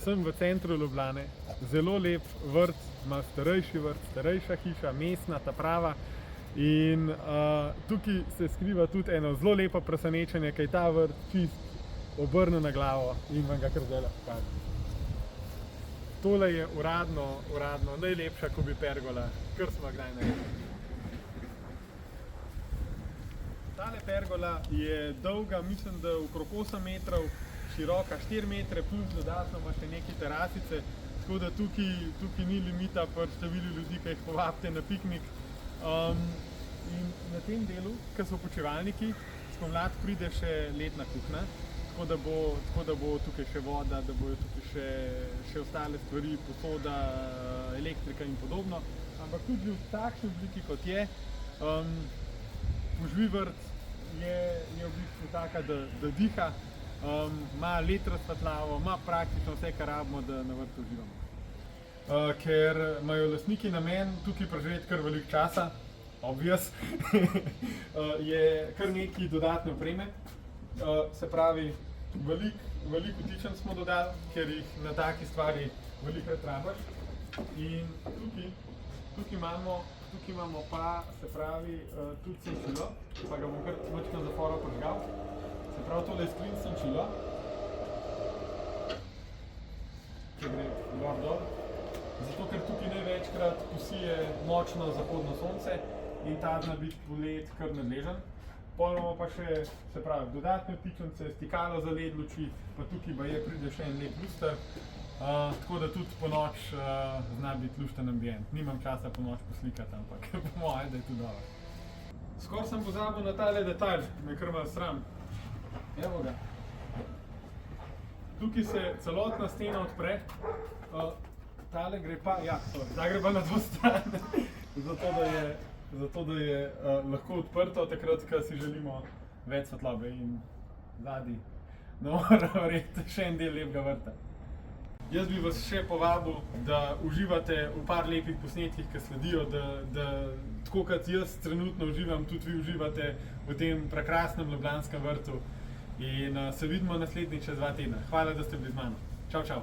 sem v centru Ljubljane, zelo lep vrt, ima starejši vrt, starejša hiša, mestna, ta prava. In tukaj se skriva tudi eno zelo lepo presenečenje, kaj ta vrt čist obrne na glavo in vam ga kar zdajle pokažem. Tole je uradno najlepša pergola, kar smo kdaj naredili. Tale pergola je dolga, mislim, da okrog 8 metrov, široka 4 metre, plus dodatno ima še neke terasice, tako da tukaj ni limita pri številu ljudi, ki jih povabite na piknik. In na tem delu, ki so počivalniki, spomladi pride še letna kuhinja, tako da bo tukaj še voda, da bojo tukaj še ostale stvari, posoda, elektrika in podobno. Ampak tudi v takšni obliki, kot je, požvi vrt je v bistvu taka, da diha, ima led razsvetljavo, ima praktično vse, kar rabimo, da na vrtu uživamo. Ker imajo lastniki namen tukaj preživeti kar veliko časa, obvious, je kar nekaj dodatne opreme. Se pravi, veliko vtičenj smo dodali, ker jih na taki stvari velikokrat rabiš. In tukaj imamo pa, se pravi, tudi senčilo, pa ga bom kar malo zaporo prižgal. Se pravi, tole je skrin senčilo, ki gre gor dol. Zato, ker tukaj največkrat posije močno zahodno sonce in ta zna biti poleti kar nadležen. Potem imamo pa še, se pravi, dodatne vtičnice, stikalo za led luči, pa tukaj baje pride še en lep luster, tako da tudi po noč zna biti lušten ambient. Nimam časa po noč poslikati, ampak po moje, da je to dobro. Skoraj sem pozabil na tale detajl, me kar malo sram. Evo ga. Tukaj se celotna stena odpre, tale gre pa, ja, ta gre pa na to stran, zato da je lahko odprto takrat, ko si želimo več svetlobe in zadaj mora verjeti še en del lepega vrta. Jaz bi vas še povabil, da uživate v par lepih posnetkih, ki sledijo, da tako kot jaz trenutno uživam, tudi vi uživate v tem prekrasnem ljubljanskem vrtu in se vidimo naslednjič čez 2 tedna. Hvala, da ste bili z mano. Čau, čau.